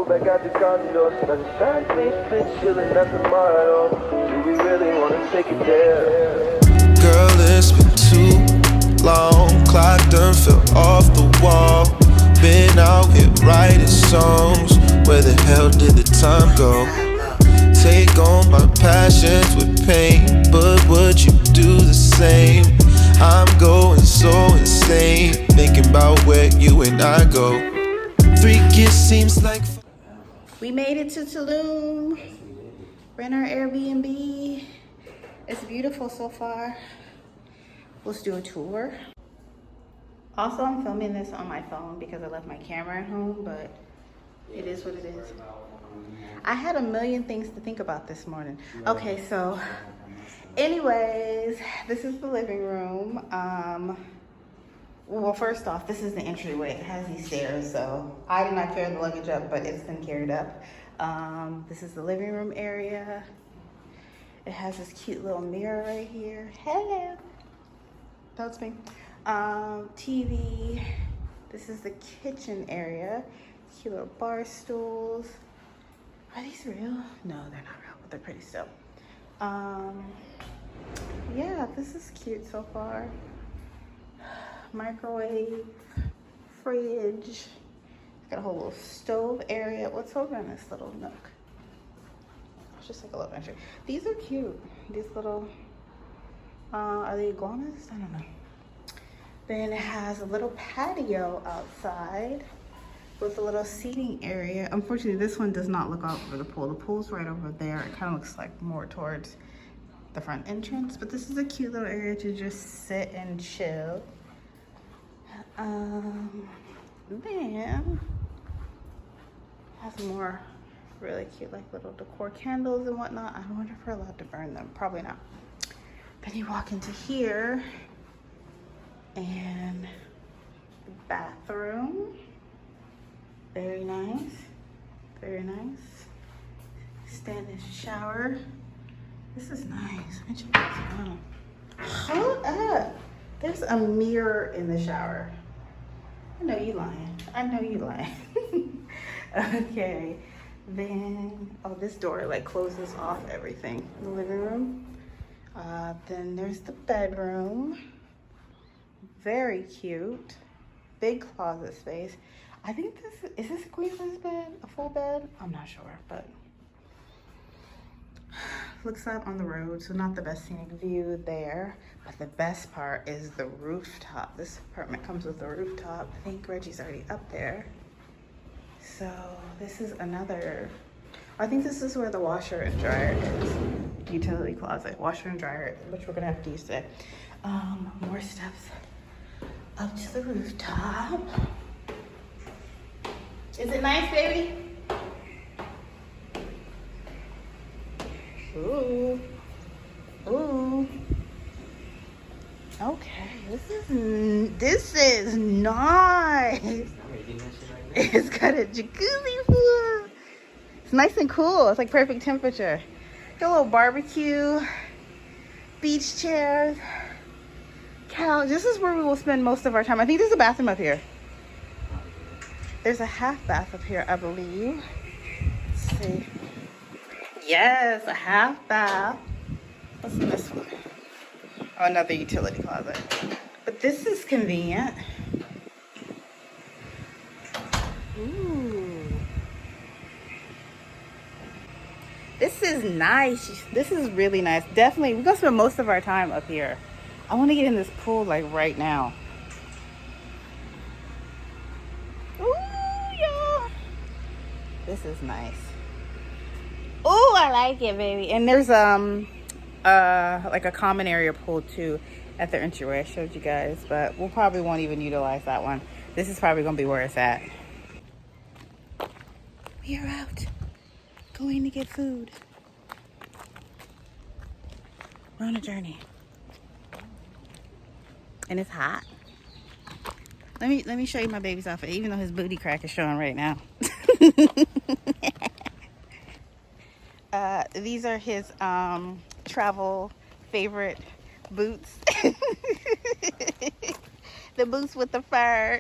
back at the condo. Spend the time, face, chillin' at the motto. Do we really wanna take it there? Girl, it's been too long. Clock done fell off the wall. Been out here writing songs. Where the hell did the time go? Take on my passions with pain, but would you do the same? I'm going so insane, thinking about where you and I go. Freaky seems like. We made it to Tulum. We're in our Airbnb. It's beautiful so far. Let's do a tour. Also, I'm filming this on my phone because I left my camera at home, but it is what it is. I had a million things to think about this morning. Okay, so anyways, this is the living room. Well, first off, this is the entryway. It has these stairs, so I did not carry the luggage up, but it's been carried up. This is the living room area. It has this cute little mirror right here. Hello. That's me. TV. This is the kitchen area. Cute little bar stools. Are these real? No, they're not real, but they're pretty still. Yeah, this is cute so far. Microwave, fridge. Got a whole little stove area. What's over in this little nook? It's just like a little entry. These are cute. These little, are they iguanas? I don't know. Then it has a little patio outside with a little seating area. Unfortunately, this one does not look out over the pool. The pool's right over there. It kind of looks like more towards the front entrance, but this is a cute little area to just sit and chill. Then has more really cute like little decor candles and whatnot. I wonder if we're allowed to burn them. Probably not. Then you walk into here and the bathroom. Very nice. Very nice. Stand-in shower. This is nice. Let me check this out. Hold up. There's a mirror in the shower. I know you lying. I know you lying. Okay. Then, oh, this door like closes off everything. The living room. Then there's the bedroom. Very cute. Big closet space. I think is this a queen size bed? A full bed? I'm not sure, but looks out on the road, so not the best scenic view there. But the best part is the rooftop. This apartment comes with a rooftop. I think Reggie's already up there. So this is another, I think this is where the washer and dryer is. Utility closet, washer and dryer, which we're gonna have to use today. More steps up to the rooftop. Is it nice, baby? Ooh. Ooh. Okay, this is nice. It's got a jacuzzi pool. It's nice and cool. It's like perfect temperature. Got a little barbecue, beach chairs, couch. This is where we will spend most of our time. I think there's a bathroom up here. There's a half bath up here, I believe. Let's see. Yes, a half bath. What's in this one? Oh, another utility closet. But this is convenient. Ooh. This is nice. This is really nice. Definitely, we're gonna spend most of our time up here. I want to get in this pool like right now. Ooh, yeah. This is nice. Oh, I like it, baby. And there's like a common area pool too at the entryway. I showed you guys, but we'll probably won't even utilize that one. This is probably gonna be where it's at. We are out going to get food. We're on a journey. And it's hot. Let me show you my baby's outfit, even though his booty crack is showing right now. These are his travel favorite boots. The boots with the fur.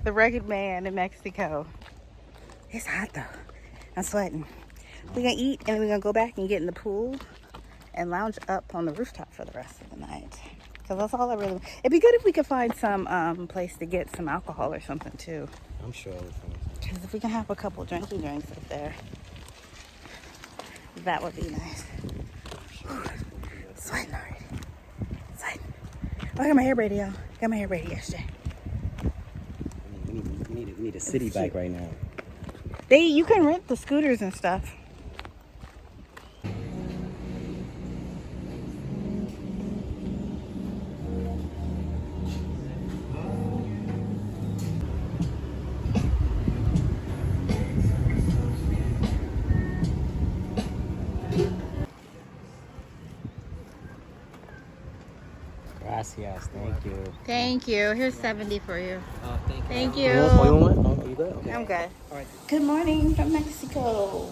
the rugged man in Mexico. It's hot though. I'm sweating. We're gonna eat and then we're gonna go back and get in the pool and lounge up on the rooftop for the rest of the night. Cause that's all I really. It'd be good if we could find some place to get some alcohol or something too. I'm sure we'll find something. Cause if we can have a couple drinks up there, that would be nice. Sweating already. Sweating. Oh, I got my hair braided, y'all. Got my hair braided yesterday. We need a city bike right now. You can rent the scooters and stuff. Gracias, thank you. Thank you. Here's 70 for you. Oh, Thank you. you. Oh, you want one? Oh, you good? Okay. I'm good. All right. Good morning from Mexico.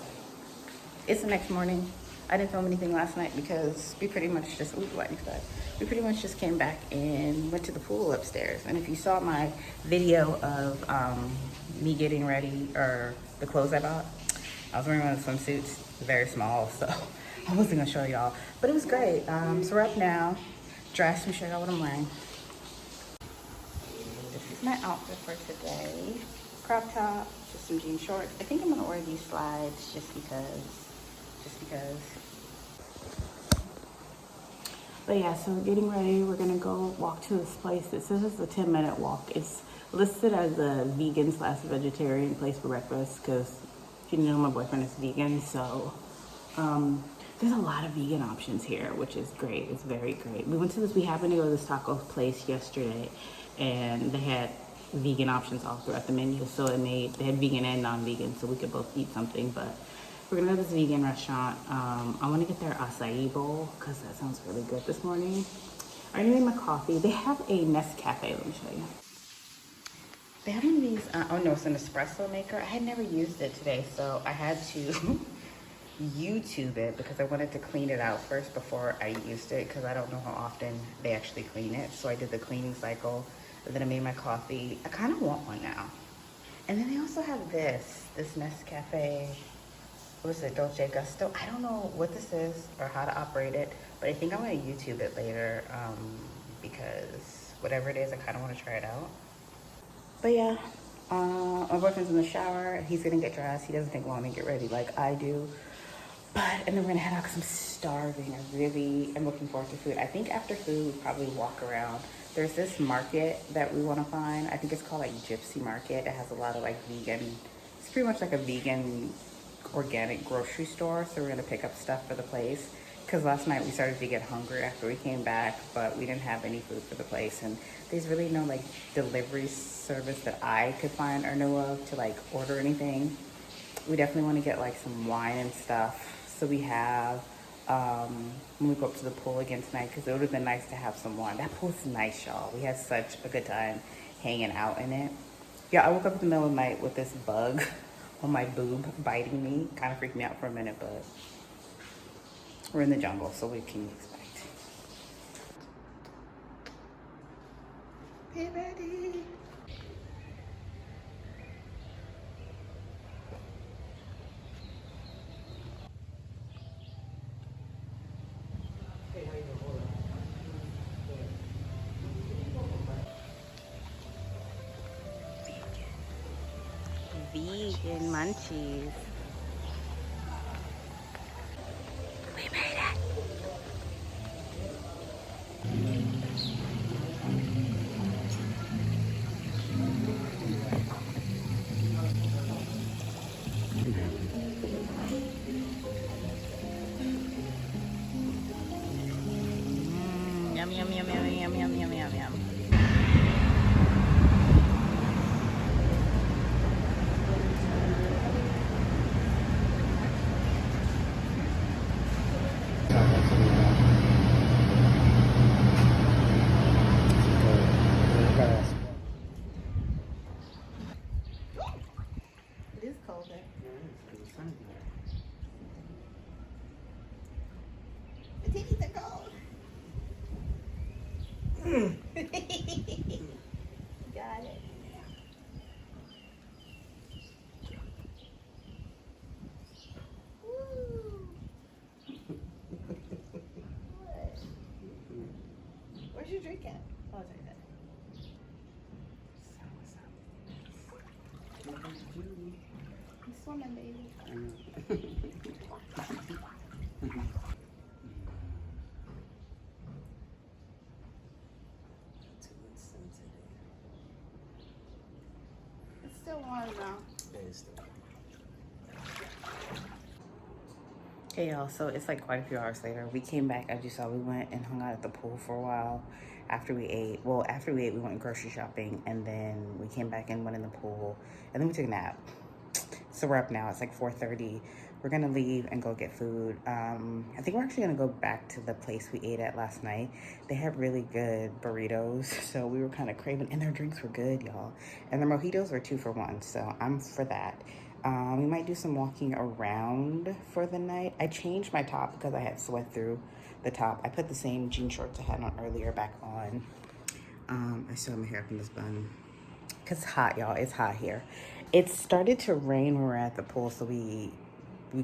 It's the next morning. I didn't film anything last night because we pretty much just, we pretty much just came back and went to the pool upstairs. And if you saw my video of me getting ready, or the clothes I bought, I was wearing one of the swimsuits, very small, so I wasn't gonna show y'all. But it was great. So we're up now, dressed, and show y'all what I'm wearing. This is my outfit for today. Crop top, just some jean shorts. I think I'm gonna wear these slides just because. But yeah, so we're getting ready. We're gonna go walk to this place. It says it's a 10-minute walk. It's listed as a vegan/vegetarian place for breakfast because if you know, my boyfriend is vegan, so there's a lot of vegan options here, which is great. It's very great. We happened to go to this taco place yesterday, and they had vegan options all throughout the menu. So they had vegan and non-vegan, so we could both eat something. But we're gonna go to this vegan restaurant. I want to get their acai bowl because that sounds really good this morning. I already made my coffee. They have a Nescafe. Let me show you. They have one of these. Oh no, it's an espresso maker. I had never used it today, so I had to YouTube it because I wanted to clean it out first before I used it because I don't know how often they actually clean it. So I did the cleaning cycle, and then I made my coffee. I kind of want one now. And then they also have this Nescafe. What is it, Dolce Gusto? I don't know what this is or how to operate it, but I think I'm gonna YouTube it later because whatever it is, I kind of want to try it out. But yeah, my boyfriend's in the shower. He's gonna get dressed. He doesn't take long to get ready like I do. And then we're gonna head out because I'm starving. I really am looking forward to food. I think after food, we'll probably walk around. There's this market that we want to find. I think it's called like Gypsy Market. It has a lot of like vegan, it's pretty much like a vegan organic grocery store, so we're gonna pick up stuff for the place because last night we started to get hungry after we came back, but we didn't have any food for the place, and there's really no like delivery service that I could find or know of to like order anything. We definitely want to get like some wine and stuff so we have when we go up to the pool again tonight, because it would have been nice to have some wine. That pool's nice, y'all. We had such a good time hanging out in it. Yeah, I woke up in the middle of the night with this bug on my boob biting me. Kind of freaked me out for a minute, but we're in the jungle, so what can you expect? Be ready. Vegan munchies. We made it. Yum, yum, yum, yum, yum, yum, yum, yum, yum. It is cold there. The titties are cold. Got it. can't. Oh, it's right there. I'm swimming, baby. It's still warm though. Hey y'all, so it's like quite a few hours later. We came back, as you saw, we went and hung out at the pool for a while after we ate. Well, after we ate, we went grocery shopping, and then we came back and went in the pool, and then we took a nap. So we're up now, it's like 4:30. We're gonna leave and go get food. I think we're actually gonna go back to the place we ate at last night. They had really good burritos, so we were kind of craving, and their drinks were good, y'all. And their mojitos were 2 for 1, so I'm for that. We might do some walking around for the night. I changed my top because I had sweat through the top. I put the same jean shorts I had on earlier back on. I still have my hair up in this bun. Because it's hot, y'all. It's hot here. It started to rain when we were at the pool, so we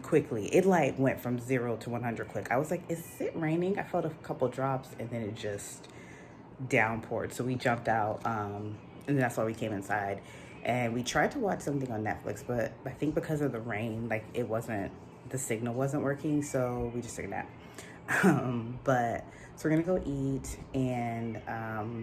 quickly, it like went from 0 to 100 quick. I was like, is it raining? I felt a couple drops, and then it just downpoured. So we jumped out, and that's why we came inside. And we tried to watch something on Netflix, but I think because of the rain, like the signal wasn't working, so we just took a nap. So we're gonna go eat and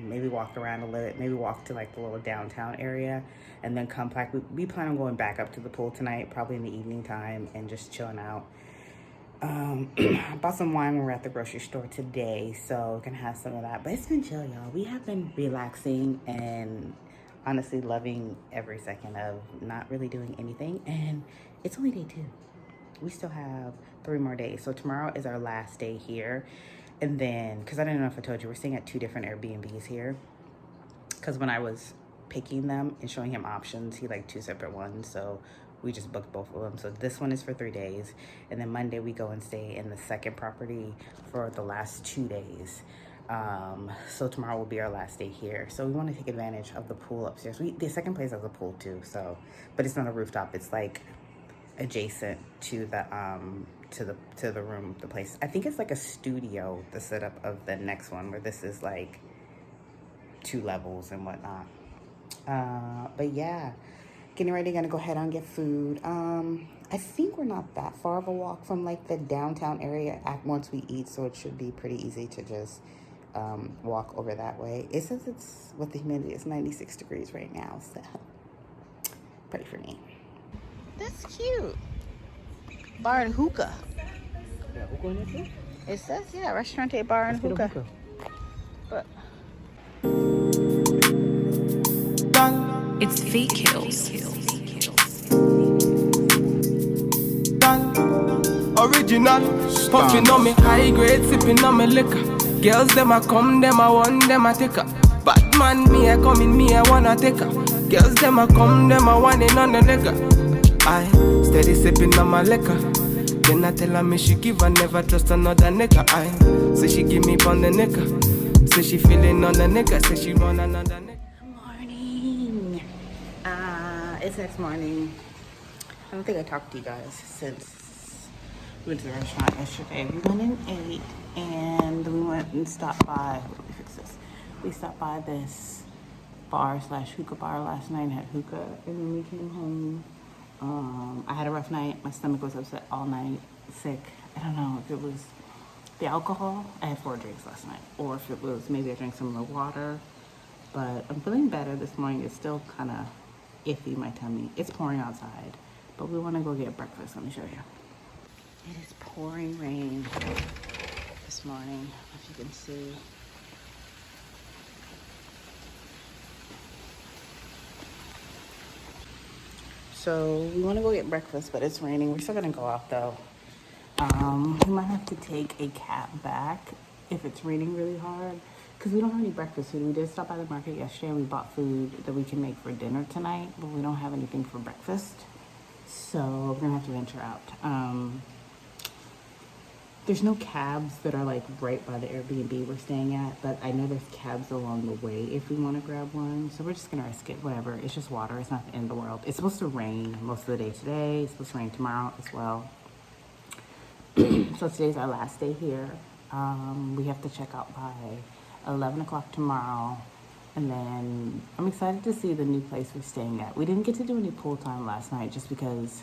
maybe walk around a little, maybe walk to like the little downtown area, and then come back. We plan on going back up to the pool tonight, probably in the evening time, and just chilling out. I bought some wine when we were at the grocery store today, so we're gonna have some of that. But it's been chill, y'all. We have been relaxing and honestly loving every second of not really doing anything, and it's only day 2. We still have 3 more days. So tomorrow is our last day here, and then because I didn't know if I told you, we're staying at 2 different Airbnbs here, because when I was picking them and showing him options, he liked 2 separate ones, so we just booked both of them. So this one is for 3 days, and then Monday we go and stay in the second property for the last 2 days. So tomorrow will be our last day here. So we want to take advantage of the pool upstairs. The second place has a pool too, so, but it's not a rooftop. It's like adjacent to the room, the place. I think it's like a studio, the setup of the next one, where this is like 2 levels and whatnot. But yeah, getting ready, gonna go ahead and get food. I think we're not that far of a walk from like the downtown area once we eat, so it should be pretty easy to just walk over that way. It says it's, what the humidity is, 96 degrees right now, so pray for me. That's cute. Bar and hookah. Yeah, hookah in there too? It says, yeah, restaurante, bar and hookah. But It's Feet Kills. Original, puffing on me high grade, sipping on me liquor. Girls them a come, them a want, them a take her. Bad man, me a come in, me a wanna take her. Girls them a come, them a want in on the liquor. I steady sipping on my liquor. Then I tell her me she give her, never trust another nigga. I say she give me on the nigga. Say she feeling on the nigga, say she want another nigga. morning. It's next morning. I don't think I talked to you guys since we went to the restaurant yesterday. We went and ate, and we went and stopped by, let me fix this. We stopped by this bar / hookah bar last night and had hookah, and then we came home. I had a rough night. My stomach was upset all night, sick. I don't know if it was the alcohol. I had 4 drinks last night, or if it was maybe I drank some of the water. But I'm feeling better this morning. It's still kind of iffy, my tummy. It's pouring outside, but we want to go get breakfast. Let me show you. It is pouring rain this morning, if you can see. So we want to go get breakfast, but it's raining. We're still gonna go out though. We might have to take a cab back if it's raining really hard, because we don't have any breakfast food. We did stop by the market yesterday and we bought food that we can make for dinner tonight, but we don't have anything for breakfast. So we're gonna have to venture out. There's no cabs that are like right by the Airbnb we're staying at, but I know there's cabs along the way if we want to grab one. So we're just gonna risk it, whatever. It's just water, it's not the end of the world. It's supposed to rain most of the day today. It's supposed to rain tomorrow as well. So today's our last day here. We have to check out by 11 o'clock tomorrow. And then I'm excited to see the new place we're staying at. We didn't get to do any pool time last night just because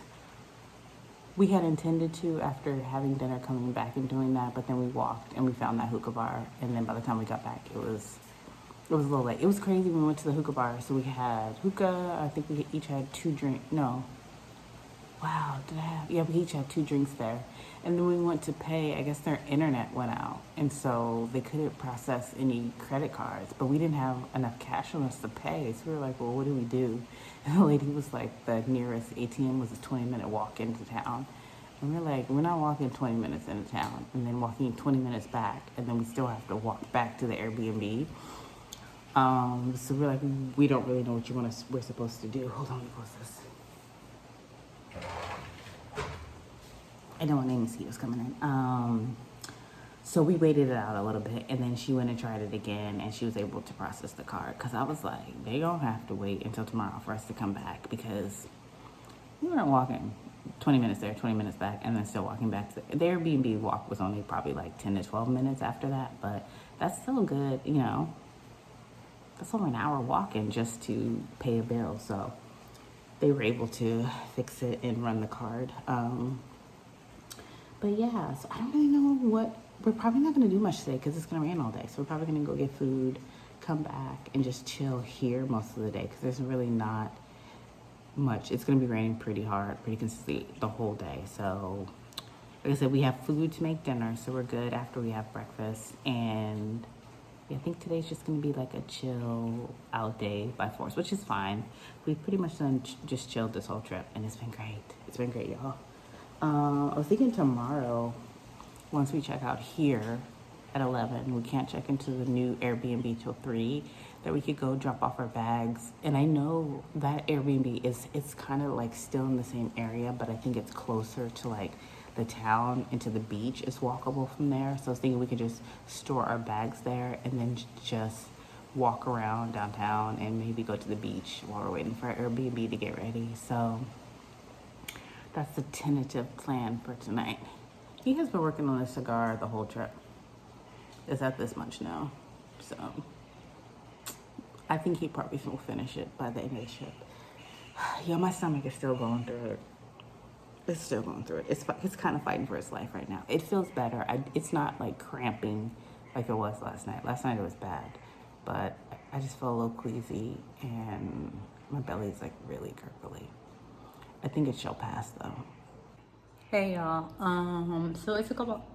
we had intended to after having dinner, coming back and doing that, but then we walked and we found that hookah bar, and then by the time we got back, it was a little late. It was crazy when we went to the hookah bar. So we had hookah. I think we each had 2 drinks. No. Wow, did I have? Yeah, we each had 2 drinks there. And then we went to pay. I guess their internet went out, and so they couldn't process any credit cards. But we didn't have enough cash on us to pay. So we were like, well, what do we do? And the lady was like, the nearest ATM was a 20-minute walk into town. And we're like, we're not walking 20 minutes into town and then walking 20 minutes back, and then we still have to walk back to the Airbnb. So we're like, we don't really know what we're supposed to do. Hold on, let me close this. I know my mosquitoes coming in. So we waited it out a little bit, and then she went and tried it again, and she was able to process the card. Because I was like, they gonna have to wait until tomorrow for us to come back, because we weren't walking 20 minutes there, 20 minutes back, and then still walking back. The Airbnb walk was only probably like 10 to 12 minutes after that, but that's still good, you know. That's over an hour walking just to pay a bill. So they were able to fix it and run the card. But yeah, so I don't really know what, we're probably not going to do much today because it's going to rain all day. So we're probably going to go get food, come back, and just chill here most of the day because there's really not much. It's going to be raining pretty hard, pretty consistently the whole day. So like I said, we have food to make dinner, so we're good after we have breakfast. And I think today's just going to be like a chill out day by force, which is fine. We've pretty much done just chilled this whole trip, and it's been great. It's been great, y'all. I was thinking tomorrow, once we check out here at 11, we can't check into the new Airbnb till 3, that we could go drop off our bags. And I know that Airbnb it's kind of like still in the same area, but I think it's closer to like the town and to the beach. It's walkable from there. So I was thinking we could just store our bags there and then just walk around downtown and maybe go to the beach while we're waiting for our Airbnb to get ready. So that's the tentative plan for tonight. He has been working on a cigar the whole trip. It's at this much now. So I think he probably will finish it by the end of the trip. Yo, my stomach is still going through it. It's still going through it. It's kind of fighting for its life right now. It feels better. It's not like cramping like it was last night. Last night it was bad, but I just feel a little queasy and my belly is like really gurgly. I think it shall pass though. Hey y'all. So it's a couple.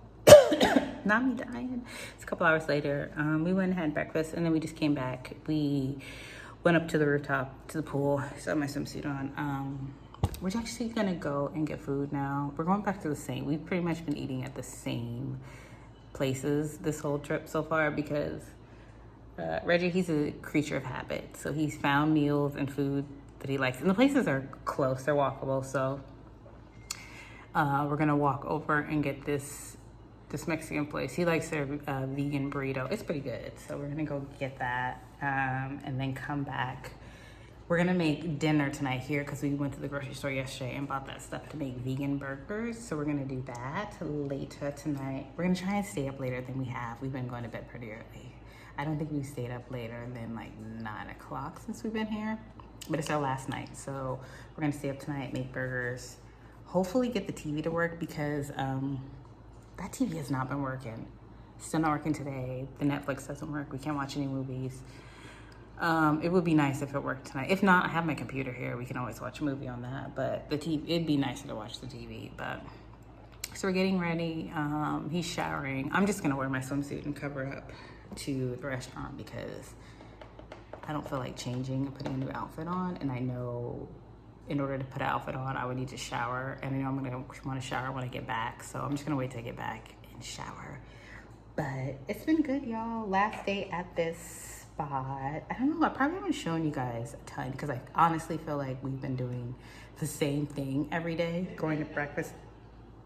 Not me dying. It's a couple hours later. We went and had breakfast, and then we just came back. We went up to the rooftop, to the pool. Still have my swimsuit on. We're actually gonna go and get food now. We're going back to the same. We've pretty much been eating at the same places this whole trip so far because Reggie, he's a creature of habit. So he's found meals and food that he likes. And the places are close, they're walkable. So we're gonna walk over and get this Mexican place. He likes their vegan burrito. It's pretty good. So we're gonna go get that and then come back. We're gonna make dinner tonight here because we went to the grocery store yesterday and bought that stuff to make vegan burgers. So we're gonna do that later tonight. We're gonna try and stay up later than we have. We've been going to bed pretty early. I don't think we've stayed up later than like 9 o'clock since we've been here, but it's our last night. So we're gonna stay up tonight, make burgers, hopefully get the TV to work because that TV has not been working. Still not working today. The Netflix doesn't work. We can't watch any movies. It would be nice if it worked tonight. If not, I have my computer here. We can always watch a movie on that. But the TV, it'd be nicer to watch the TV. But so we're getting ready. He's showering. I'm just gonna wear my swimsuit and cover up to the restaurant because I don't feel like changing and putting a new outfit on. And I know in order to put an outfit on, I would need to shower. And I know I'm gonna want to shower when I get back. So I'm just gonna wait till I get back and shower. But it's been good, y'all. Last day at this spot. I don't know, I probably haven't shown you guys a ton because I honestly feel like we've been doing the same thing every day. Going to breakfast.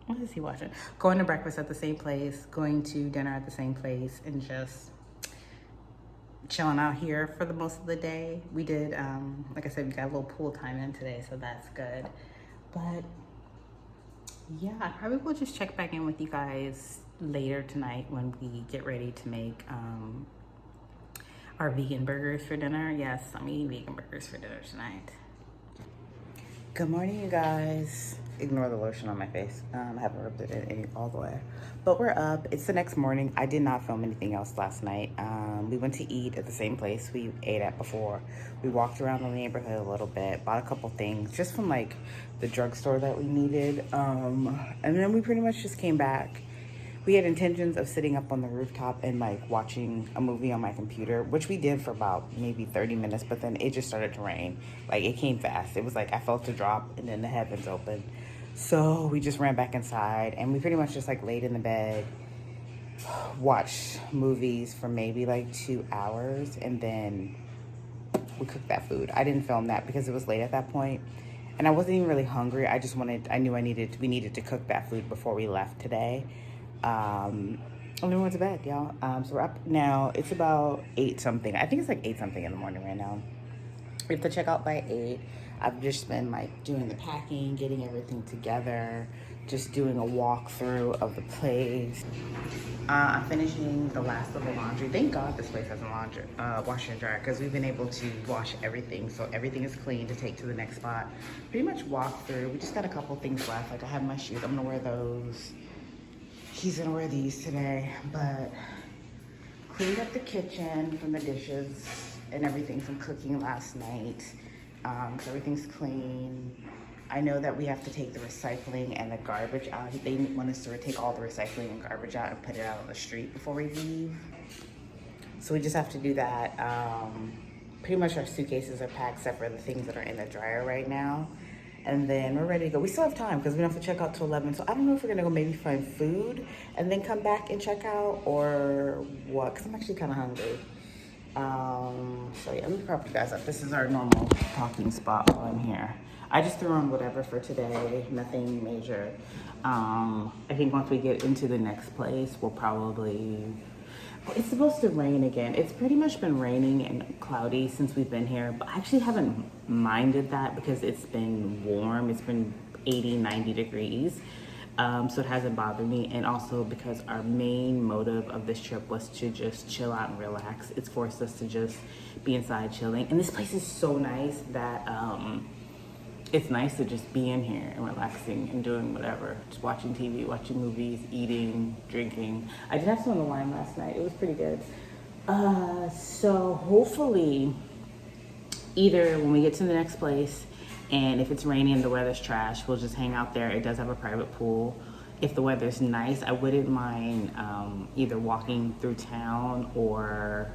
What is he watching? Going to breakfast at the same place, going to dinner at the same place, and just chilling out here for the most of the day. We did, like I said, we got a little pool time in today, so that's good. But yeah, I probably will just check back in with you guys later tonight when we get ready to make our vegan burgers for dinner. Yes, I'm eating vegan burgers for dinner tonight. Good morning, you guys. Ignore the lotion on my face. I haven't rubbed it in all the way. But we're up. It's the next morning. I did not film anything else last night. We went to eat at the same place we ate at before. We walked around the neighborhood a little bit, bought a couple things just from like the drugstore that we needed. And then we pretty much just came back. We had intentions of sitting up on the rooftop and like watching a movie on my computer, which we did for about maybe 30 minutes, but then it just started to rain. Like it came fast. It was like I felt a drop and then the heavens opened. So we just ran back inside and we pretty much just like laid in the bed, watched movies for maybe like 2 hours, and then we cooked that food. I didn't film that because it was late at that point and I wasn't even really hungry. I knew we needed to cook that food before we left today. And then we went to bed, y'all. So we're up now. It's about 8 something. I think it's like 8 something in the morning right now. We have to check out by 8. I've just been like doing the packing, getting everything together, just doing a walkthrough of the place. I'm finishing the last of the laundry. Thank God this place has a laundry, washer and dryer, because we've been able to wash everything. So everything is clean to take to the next spot. Pretty much walk through. We just got a couple things left. Like I have my shoes. I'm gonna wear those. He's gonna wear these today, but cleaned up the kitchen from the dishes and everything from cooking last night. So everything's clean. I know that we have to take the recycling and the garbage out. They want us to take all the recycling and garbage out and put it out on the street before we leave. So we just have to do that. Pretty much our suitcases are packed except for the things that are in the dryer right now. And then we're ready to go. We still have time because we don't have to check out till 11. So I don't know if we're gonna go maybe find food and then come back and check out or what, because I'm actually kind of hungry. So yeah, let me prop you guys up. This is our normal talking spot while I'm here. I just threw on whatever for today, nothing major. I think once we get into the next place, we'll probably, it's supposed to rain again. It's pretty much been raining and cloudy since we've been here, but I actually haven't minded that because it's been warm. It's been 80, 90 degrees. So it hasn't bothered me. And also because our main motive of this trip was to just chill out and relax. It's forced us to just be inside chilling. And this place is so nice that it's nice to just be in here and relaxing and doing whatever. Just watching TV, watching movies, eating, drinking. I did have some of the wine last night. It was pretty good. So hopefully either when we get to the next place, and if it's raining and the weather's trash, we'll just hang out there. It does have a private pool. If the weather's nice, I wouldn't mind either walking through town or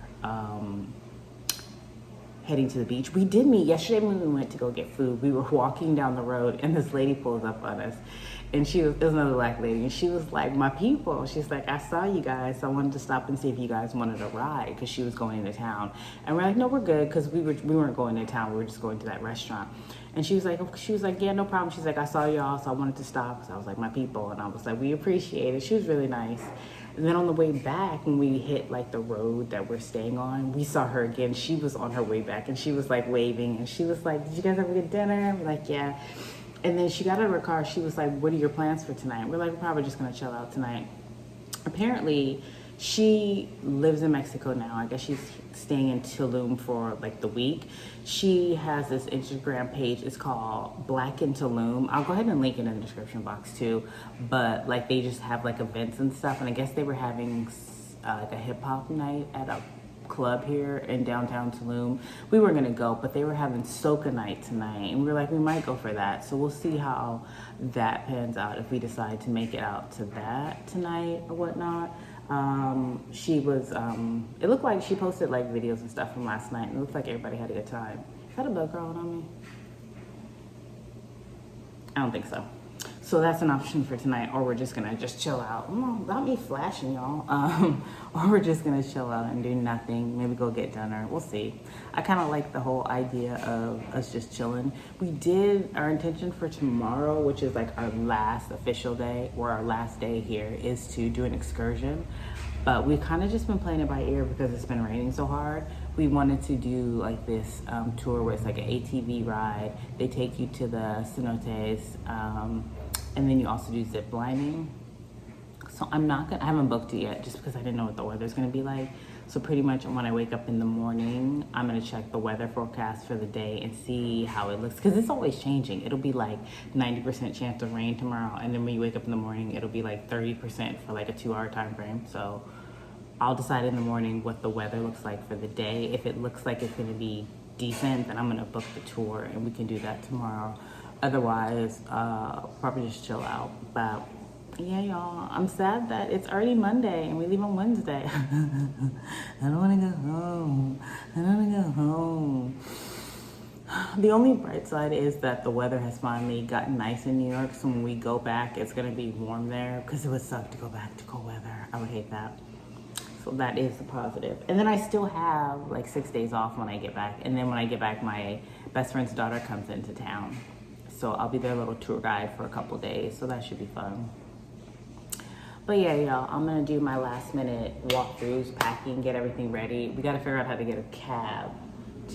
heading to the beach. We did meet yesterday when we went to go get food. We were walking down the road and this lady pulls up on us. And it was another black lady, and she was like, my people. She's like, I saw you guys, so I wanted to stop and see if you guys wanted a ride, because she was going into town. And we're like, no, we're good, because we weren't going into town, we were just going to that restaurant. And she was like, yeah, no problem. She's like, I saw y'all, so I wanted to stop. So I was like, my people. And I was like, we appreciate it. She was really nice. And then on the way back, when we hit like the road that we're staying on, we saw her again. She was on her way back, and she was like waving, and she was like, did you guys have a good dinner? We're like, yeah. And then she got out of her car. She was like, what are your plans for tonight? We're like, we're probably just going to chill out tonight. Apparently, she lives in Mexico now. I guess she's staying in Tulum for like the week. She has this Instagram page. It's called Black in Tulum. I'll go ahead and link it in the description box too. But like they just have like events and stuff. And I guess they were having like a hip hop night at a club here in downtown Tulum. We were gonna go, but they were having soca night tonight, and we were like, we might go for that. So we'll see how that pans out if we decide to make it out to that tonight or whatnot. She was, it looked like she posted like videos and stuff from last night, and it looked like everybody had a good time. Is that a bug crawling on me? I don't think so. So that's an option for tonight, or we're just gonna just chill out. Not me flashing, y'all. Or we're just gonna chill out and do nothing. Maybe go get dinner. We'll see. I kind of like the whole idea of us just chilling. Our intention for tomorrow, which is like our last official day, or our last day here, is to do an excursion. But we've kind of just been playing it by ear because it's been raining so hard. We wanted to do like this tour where it's like an ATV ride. They take you to the cenotes, and then you also do zip lining. So I haven't booked it yet just because I didn't know what the weather's gonna be like. So pretty much when I wake up in the morning, I'm gonna check the weather forecast for the day and see how it looks. Cause it's always changing. It'll be like 90% chance of rain tomorrow. And then when you wake up in the morning, it'll be like 30% for like a 2-hour time frame. So I'll decide in the morning what the weather looks like for the day. If it looks like it's gonna be decent, then I'm gonna book the tour and we can do that tomorrow. Otherwise, probably just chill out. But yeah, y'all, I'm sad that it's already Monday and we leave on Wednesday. I don't wanna go home. I don't wanna go home. The only bright side is that the weather has finally gotten nice in New York. So when we go back, it's gonna be warm there because it would suck to go back to cold weather. I would hate that. So that is the positive. And then I still have like 6 days off when I get back. And then when I get back, my best friend's daughter comes into town. So I'll be their little tour guide for a couple days. So that should be fun. But yeah, y'all, I'm gonna do my last minute walkthroughs, packing, get everything ready. We gotta figure out how to get a cab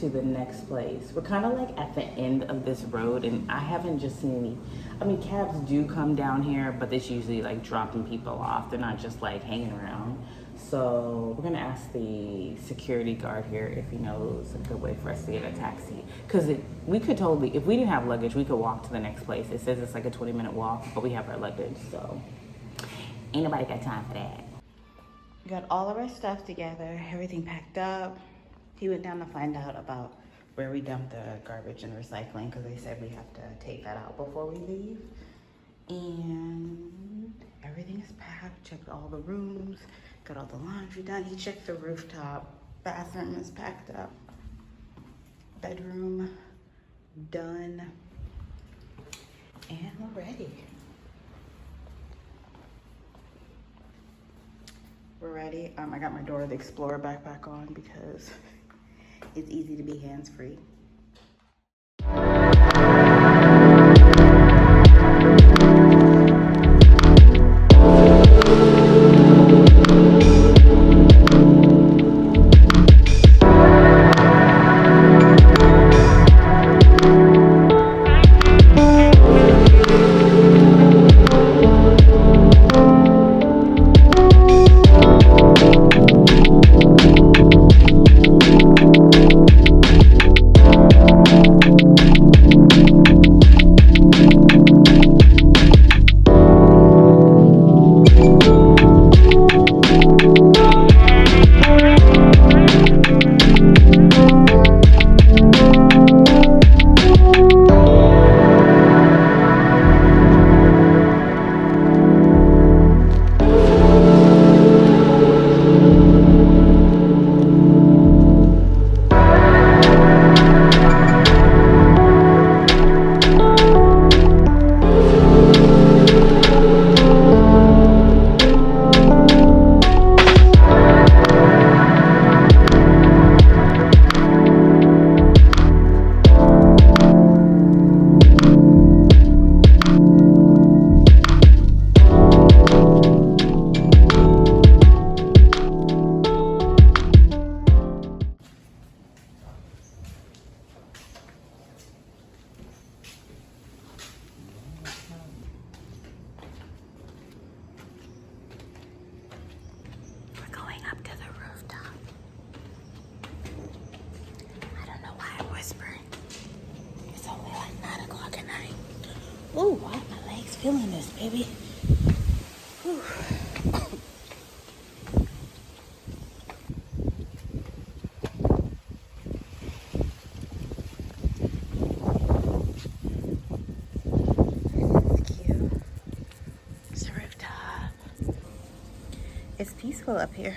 to the next place. We're kind of like at the end of this road and I haven't just seen any, I mean, cabs do come down here, but it's usually like dropping people off. They're not just like hanging around. So we're gonna ask the security guard here if he knows a good way for us to get a taxi. Cause we could totally, if we didn't have luggage, we could walk to the next place. It says it's like a 20-minute walk, but we have our luggage, so ain't nobody got time for that. We got all of our stuff together, everything packed up. He went down to find out about where we dump the garbage and recycling because they said we have to take that out before we leave. And everything is packed, checked all the rooms, got all the laundry done. He checked the rooftop, bathroom is packed up, bedroom done, and we're ready. We're ready. I got my Dora the Explorer backpack on because it's easy to be hands-free. Ooh, why are my legs feeling this, baby? Whew. Cute. It's a rooftop. It's peaceful up here.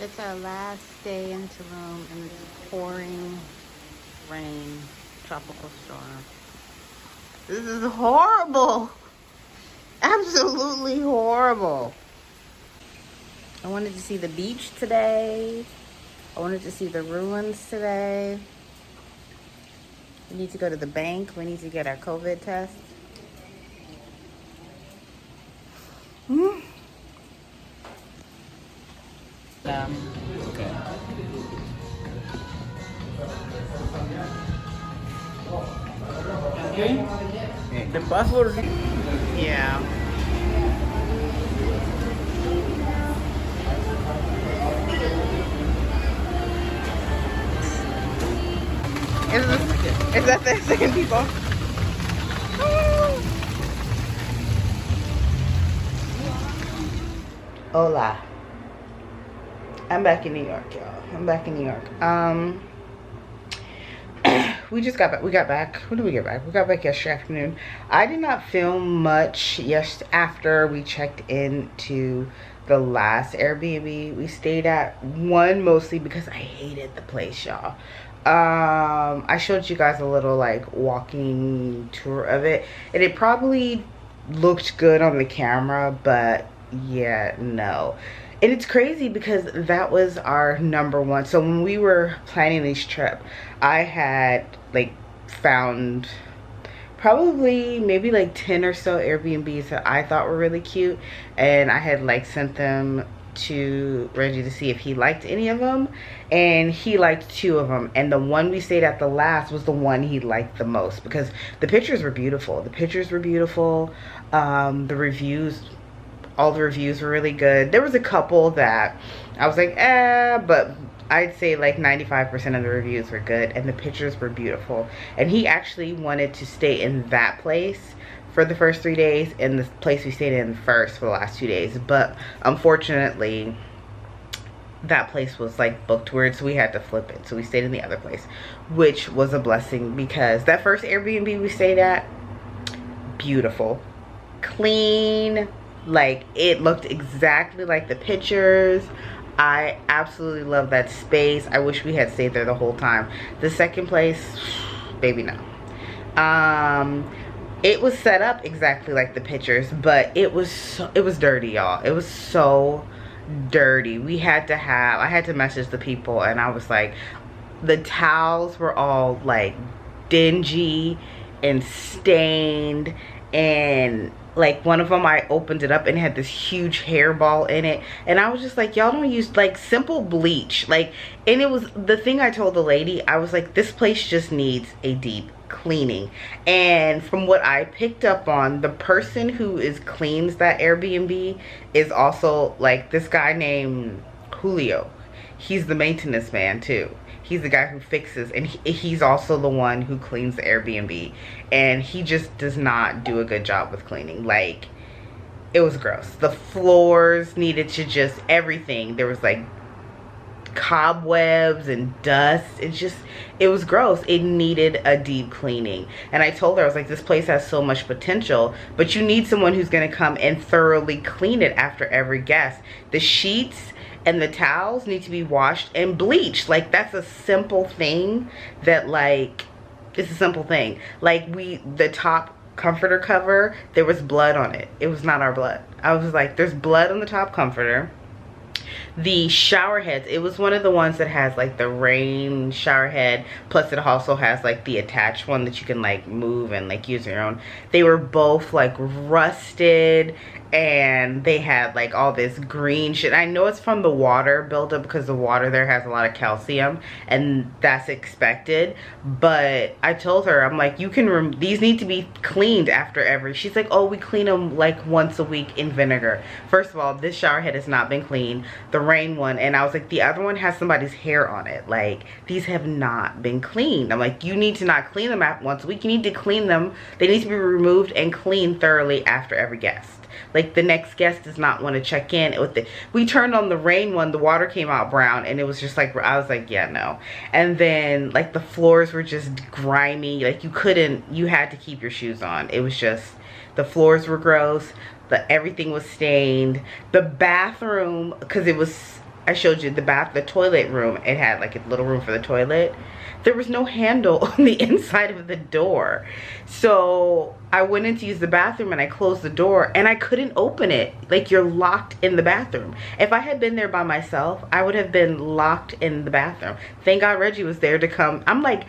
It's our last day in Tulum in this pouring rain, tropical storm. This is horrible. Absolutely horrible. I wanted to see the beach today. I wanted to see the ruins today. We need to go to the bank. We need to get our COVID test. Okay. The password. Yeah. Is that the same people? Hola. I'm back in New York, y'all. I'm back in New York. We just got back. We got back. When did we get back? We got back yesterday afternoon. I did not film much after we checked into the last Airbnb we stayed at. One, mostly because I hated the place, y'all. I showed you guys a little like walking tour of it, and it probably looked good on the camera, but yeah, no. And it's crazy because that was our #1. So when we were planning this trip, I had like found probably maybe like 10 or so Airbnbs that I thought were really cute, and I had like sent them to Reggie to see if he liked any of them, and he liked 2 of them, and the one we stayed at the last was the one he liked the most because the pictures were beautiful. The reviews, all the reviews were really good. There was a couple that I was like but I'd say like 95% of the reviews were good, and the pictures were beautiful, and he actually wanted to stay in that place for the first 3 days and the place we stayed in first for the last 2 days. But unfortunately that place was like booked weird, so we had to flip it, so we stayed in the other place, which was a blessing because that first Airbnb we stayed at, beautiful, clean, like it looked exactly like the pictures. I absolutely love that space. I wish we had stayed there the whole time. The second place, baby, no. It was set up exactly like the pictures, but it was dirty, y'all. It was so dirty. I had to message the people, and I was like, the towels were all like dingy and stained, and like one of them, I opened it up and it had this huge hairball in it, and I was just like, y'all don't use like simple bleach, like, and it was the thing I told the lady. I was like, this place just needs a deep cleaning. And from what I picked up on, the person who cleans that Airbnb is also like this guy named Julio. He's the maintenance man too. He's the guy who fixes, and he's also the one who cleans the Airbnb, and he just does not do a good job with cleaning. Like, it was gross. The floors needed to just everything. There was like cobwebs and dust. It was gross. It needed a deep cleaning. And I told her, I was like, this place has so much potential, but you need someone who's going to come and thoroughly clean it after every guest. The sheets and the towels need to be washed and bleached. Like, that's a simple thing that, like, it's a simple thing. Like, the top comforter cover, there was blood on it. It was not our blood. I was like, there's blood on the top comforter. The shower heads, it was one of the ones that has like the rain shower head, plus it also has like the attached one that you can like move and like use your own. They were both like rusted, and they had like all this green shit. I know it's from the water buildup because the water there has a lot of calcium, and that's expected. But I told her, I'm like, you can these need to be cleaned after every. She's like, oh, we clean them like once a week in vinegar. First of all, this shower head has not been cleaned. The rain one, and I was like, the other one has somebody's hair on it. Like, these have not been cleaned. I'm like, you need to not clean them once a week. You need to clean them. They need to be removed and cleaned thoroughly after every guest. Like, the next guest does not want to check in with it. We turned on the rain one, the water came out brown, and it was just like, I was like, yeah, no. And then like the floors were just grimy. Like, you had to keep your shoes on. It was just, the floors were gross. Everything was stained. The bathroom, because it was, I showed you the toilet room, it had like a little room for the toilet. There was no handle on the inside of the door. So I went in to use the bathroom and I closed the door and I couldn't open it. Like, you're locked in the bathroom. If I had been there by myself, I would have been locked in the bathroom. Thank God Reggie was there to come. I'm like,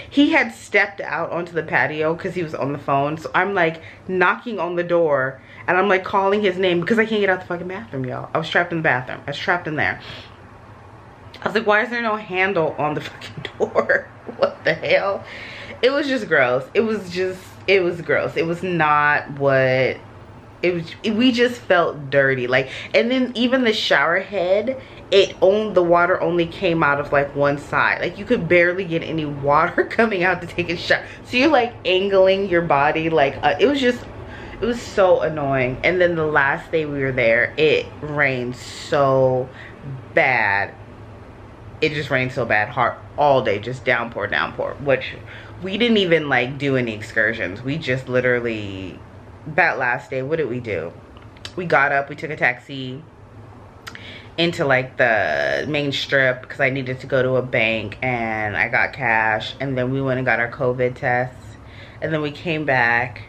he had stepped out onto the patio because he was on the phone. So I'm like knocking on the door and I'm like calling his name because I can't get out the fucking bathroom, y'all. I was trapped in the bathroom. I was trapped in there. I was like, why is there no handle on the fucking door? What the hell? It was just gross. It was gross. It was not what we just felt dirty. Like, and then even the shower head, the water only came out of like one side. Like, you could barely get any water coming out to take a shower. So you're like angling your body, like it was so annoying. And then the last day we were there, it rained so bad. It just rained so bad, hard all day, just downpour, which we didn't even like do any excursions. We just literally, that last day, what did we do? We got up, we took a taxi into like the main strip because I needed to go to a bank and I got cash, and then we went and got our COVID tests, and then we came back,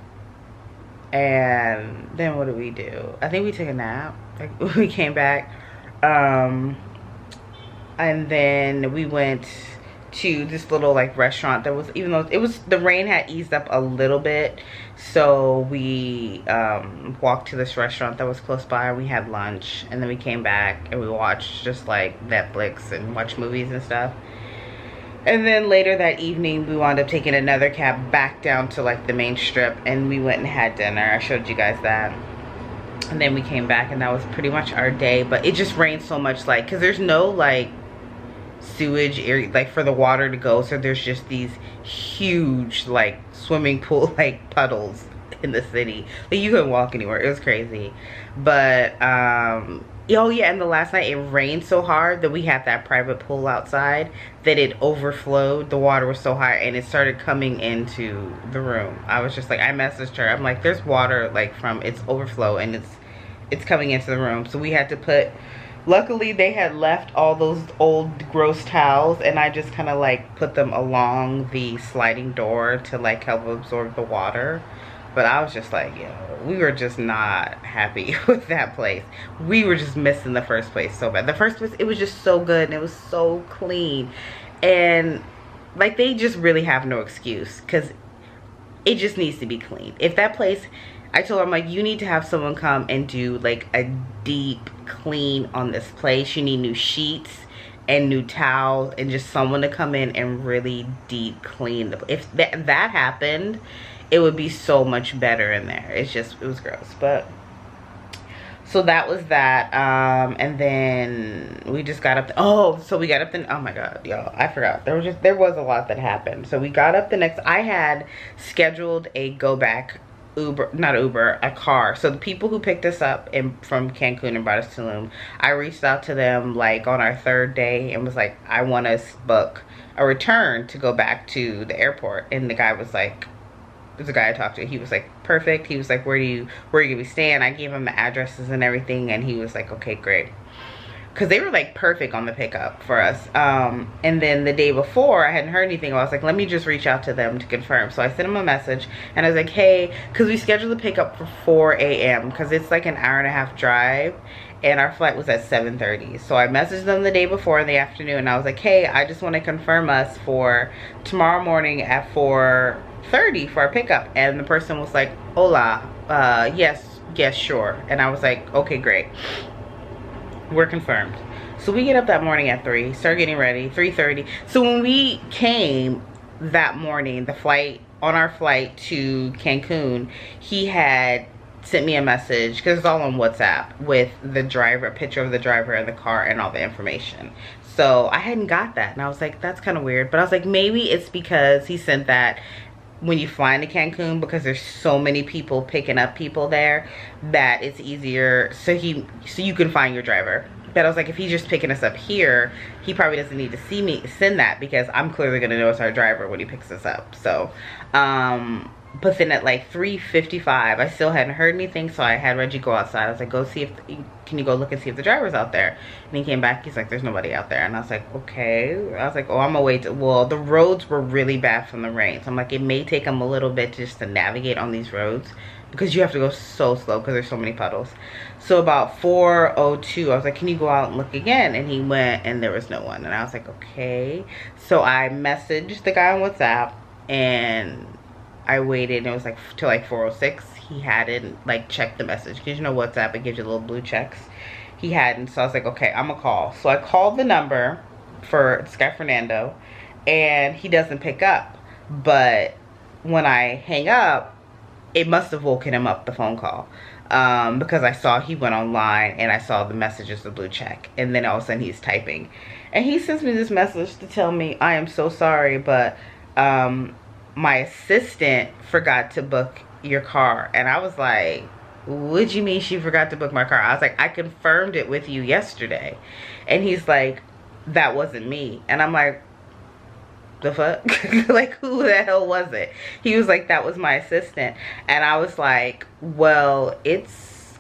and then what did we do? I think we took a nap. Like, we came back, and then we went to this little like restaurant that was, even though the rain had eased up a little bit, so we walked to this restaurant that was close by, and we had lunch, and then we came back and we watched just like Netflix and watched movies and stuff. And then later that evening we wound up taking another cab back down to like the main strip, and we went and had dinner. I showed you guys that. And then we came back, and that was pretty much our day. But it just rained so much, like, because there's no like sewage area like for the water to go, so there's just these huge like swimming pool like puddles in the city. Like, you couldn't walk anywhere. It was crazy. But oh yeah, and the last night it rained so hard that we had that private pool outside that it overflowed. The water was so high and it started coming into the room. I was just like, I messaged her, I'm like, there's water like from its overflow and it's coming into the room. So we had to put, luckily they had left all those old gross towels, and I just kind of like put them along the sliding door to like help absorb the water. But I was just like, yo, we were just not happy with that place. We were just missing the first place so bad. The first place, it was just so good and it was so clean. And like, they just really have no excuse because it just needs to be clean. If that place, I told her, I'm like, you need to have someone come and do like a deep clean on this place. You need new sheets and new towels and just someone to come in and really deep clean. If that happened, it would be so much better in there. It was gross. But so that was that. And then we just got up. Oh my god, y'all, I forgot. There was a lot that happened. So we got up the next, I had scheduled a go back a car. So the people who picked us up from Cancun and brought us to Tulum, I reached out to them like on our third day and was like, I want us to book a return to go back to the airport. And the guy was like, the guy I talked to, he was like, perfect. He was like, where are you gonna be staying? I gave him the addresses and everything, and he was like, okay, great. Because they were like perfect on the pickup for us. And then the day before, I hadn't heard anything. I was like, let me just reach out to them to confirm. So I sent him a message and I was like, hey, because we scheduled the pickup for 4 a.m. because it's like an hour-and-a-half drive, and our flight was at 7:30. So I messaged them the day before in the afternoon, and I was like, hey, I just want to confirm us for tomorrow morning at 4:30 for our pickup. And the person was like, hola, yes, sure. And I was like, okay, great, we're confirmed. So we get up that morning at 3, start getting ready, 3:30. So when we came that morning, on our flight to Cancun, he had sent me a message, because it's all on WhatsApp, with the driver, a picture of the driver and the car and all the information. So I hadn't got that, and I was like, that's kind of weird. But I was like, maybe it's because he sent that when you fly into Cancun, because there's so many people picking up people there that it's easier, so you can find your driver. But I was like, if he's just picking us up here, he probably doesn't need to send that, because I'm clearly gonna know it's our driver when he picks us up. So but then at like 3:55, I still hadn't heard anything, so I had Reggie go outside. I was like, can you go look and see if the driver's out there? And he came back, he's like, there's nobody out there. And I was like, okay. I was like, oh, I'm gonna wait. Well, the roads were really bad from the rain, so I'm like, it may take him a little bit just to navigate on these roads, because you have to go so slow because there's so many puddles. So about 4:02, I was like, can you go out and look again? And he went, and there was no one. And I was like, okay. So I messaged the guy on WhatsApp, and I waited, and it was like till like 4:06. He hadn't like checked the message, because you know WhatsApp, it gives you little blue checks. He hadn't. So I was like, okay, I'm gonna call. So I called the number for this guy Fernando, and he doesn't pick up. But when I hang up, it must have woken him up, the phone call. because I saw he went online and I saw the messages, the blue check, and then all of a sudden he's typing. And he sends me this message to tell me, I am so sorry, but my assistant forgot to book your car. And I was like, what do you mean she forgot to book my car? I was like, I confirmed it with you yesterday. And he's like, that wasn't me. And I'm like, the fuck? Like, who the hell was it? He was like, that was my assistant. And I was like, well,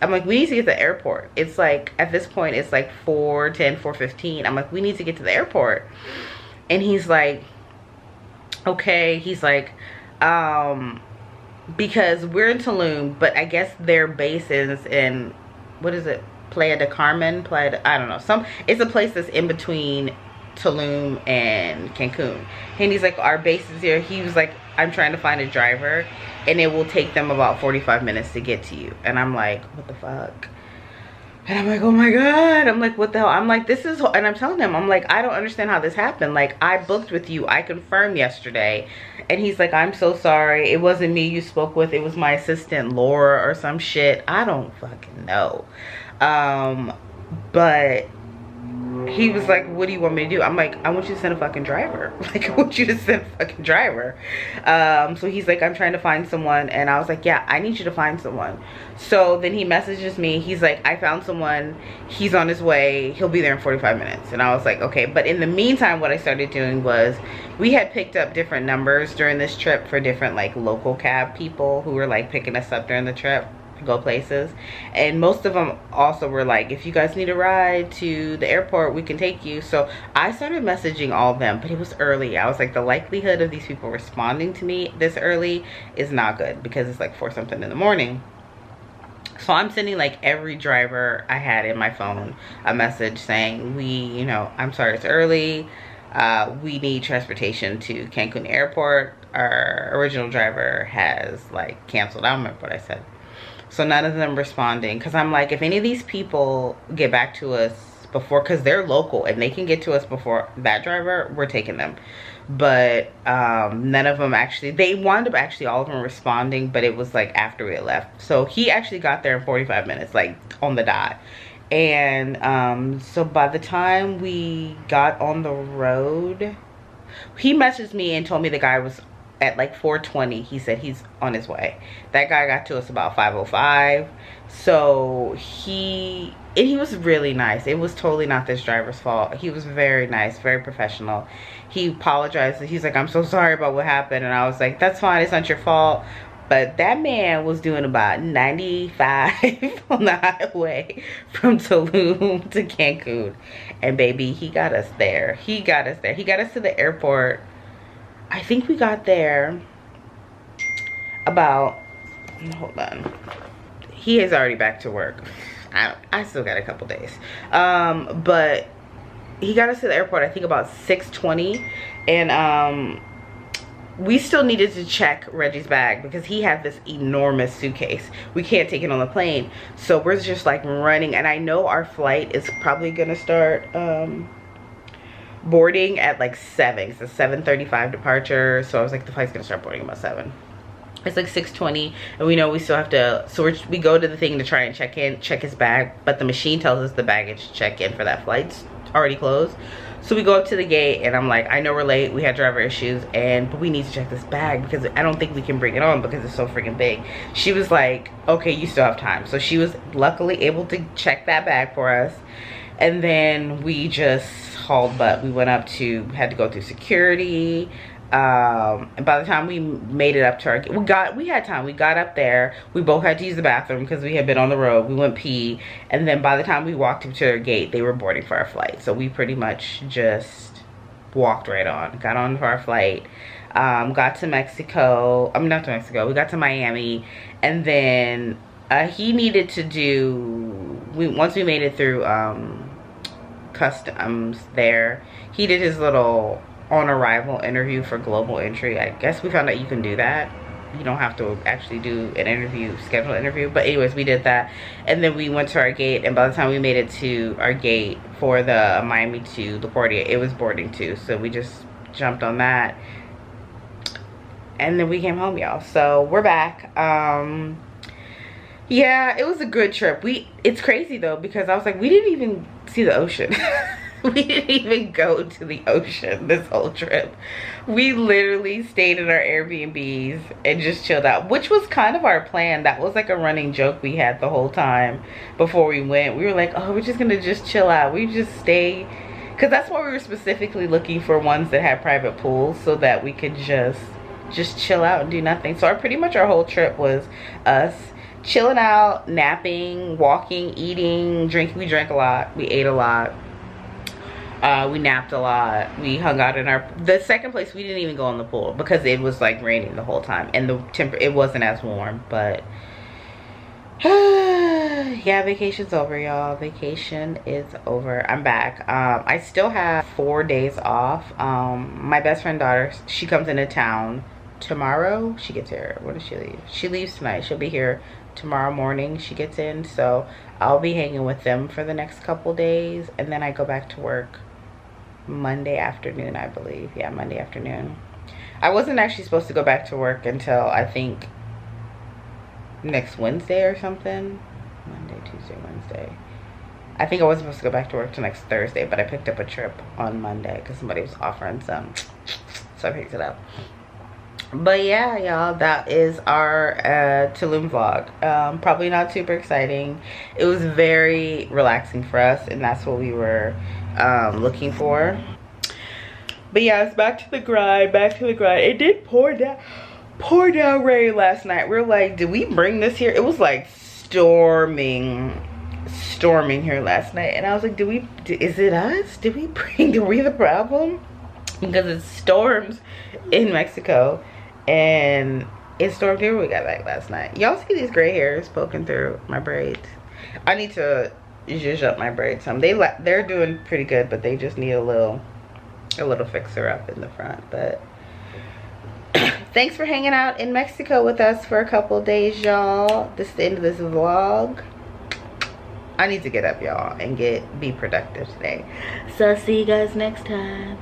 I'm like, we need to get to the airport. It's like, at this point, it's like 4:10, 4:15. I'm like, we need to get to the airport. And he's like, okay. He's like, because we're in Tulum, but I guess their base is in, what is it? Playa del Carmen? I don't know. It's a place that's in between Tulum and Cancun. And he's like, our base is here. He was like, I'm trying to find a driver and it will take them about 45 minutes to get to you. And I'm like, what the fuck? And I'm like, oh my God. I'm like, what the hell? I'm like, this is, and I'm telling him, I'm like, I don't understand how this happened. Like, I booked with you. I confirmed yesterday. And he's like, I'm so sorry. It wasn't me you spoke with. It was my assistant, Laura, or some shit. I don't fucking know. But he was like, what do you want me to do? I'm like, I want you to send a fucking driver. Like, I want you to send a fucking driver. So he's like, I'm trying to find someone. And I was like, yeah, I need you to find someone. So then he messages me. He's like, I found someone. He's on his way. He'll be there in 45 minutes. And I was like, okay. But in the meantime, what I started doing was, we had picked up different numbers during this trip for different like local cab people who were like picking us up during the trip to go places. And most of them also were like, if you guys need a ride to the airport, we can take you. So I started messaging all of them, but it was early. I was like, the likelihood of these people responding to me this early is not good, because it's like 4 something in the morning. So I'm sending like every driver I had in my phone a message saying, I'm sorry it's early. We need transportation to Cancun airport. Our original driver has like canceled. I don't remember what I said. So none of them responding, because I'm like, if any of these people get back to us before, because they're local and they can get to us before that driver, we're taking them. But none of them actually, they wound up actually all of them responding, but it was like after we had left. So he actually got there in 45 minutes, like on the dot. And so by the time we got on the road, he messaged me and told me the guy was at like 4:20. He said he's on his way. That guy got to us about 5:05. So he was really nice. It was totally not this driver's fault. He was very nice, very professional. He apologized. He's like, I'm so sorry about what happened. And I was like, that's fine, it's not your fault. But that man was doing about 95 on the highway from Tulum to Cancun. And baby, he got us there. He got us there. He got us to the airport. I think we got there about, hold on. He is already back to work. I still got a couple days. But he got us to the airport, I think about 6:20. And we still needed to check Reggie's bag because he had this enormous suitcase. We can't take it on the plane. So we're just like running. And I know our flight is probably gonna start boarding at like 7. It's a 7:35 departure. So I was like, the flight's gonna start boarding about 7. It's like 6:20 and we know we still have to, so we go to the thing to try and check his bag, but the machine tells us the baggage check-in for that flight's already closed. So we go up to the gate and I'm like, I know we're late, we had driver issues, but we need to check this bag because I don't think we can bring it on because it's so freaking big. She was like, okay, you still have time. So she was luckily able to check that bag for us. And then we just hauled butt. We went up to, had to go through security. And by the time we made it up to our, we had time. We got up there. We both had to use the bathroom because we had been on the road. We went pee. And then by the time we walked up to their gate, they were boarding for our flight. So we pretty much just walked right on. Got on for our flight. Got to Mexico. I mean, not to Mexico. We got to Miami. And then he needed to do, once we made it through customs there, he did his little on arrival interview for global entry. I guess we found out you can do that. You don't have to actually do an interview, schedule an interview. But anyways, we did that. And then we went to our gate. And by the time we made it to our gate for the Miami to LaGuardia, it was boarding too. So we just jumped on that. And then we came home, y'all. So we're back. Yeah, it was a good trip. It's crazy though, because I was like, we didn't even see the ocean. We didn't even go to the ocean this whole trip. We literally stayed in our Airbnbs and just chilled out, which was kind of our plan. That was like a running joke we had the whole time before we went. We were like, oh, we're just gonna just chill out. We just stay, because that's why we were specifically looking for ones that had private pools, so that we could just chill out and do nothing. So pretty much our whole trip was us chilling out, napping, walking, eating, drinking. We drank a lot, we ate a lot, we napped a lot, we hung out in the second place. We didn't even go in the pool because it was like raining the whole time, and it wasn't as warm. But yeah, vacation's over, y'all. Vacation is over. I'm back. I still have 4 days off. My best friend's daughter, she comes into town tomorrow. She gets here, when does she leave? She leaves tonight. She'll be here tomorrow morning. She gets in, so I'll be hanging with them for the next couple days, and then I go back to work Monday afternoon, I believe. Yeah, Monday afternoon. I wasn't actually supposed to go back to work until I think next Wednesday or something. Monday, Tuesday, Wednesday. I think I wasn't supposed to go back to work till next Thursday, but I picked up a trip on Monday because somebody was offering some, so I picked it up. But yeah, y'all, that is our Tulum vlog. Probably not super exciting. It was very relaxing for us, and that's what we were looking for. But yeah, it's back to the grind, It did pour down rain last night. We were like, did we bring this here? It was like storming here last night, and I was like, is it us? Are we the problem? Because it storms in Mexico, and it stormed here when we got back last night. Y'all see these gray hairs poking through my braids? I need to zhuzh up my braids some. They're doing pretty good, but they just need a little fixer up in the front. But thanks for hanging out in Mexico with us for a couple days, y'all. This is the end of this vlog. I need to get up, y'all, and be productive today. So I'll see you guys next time.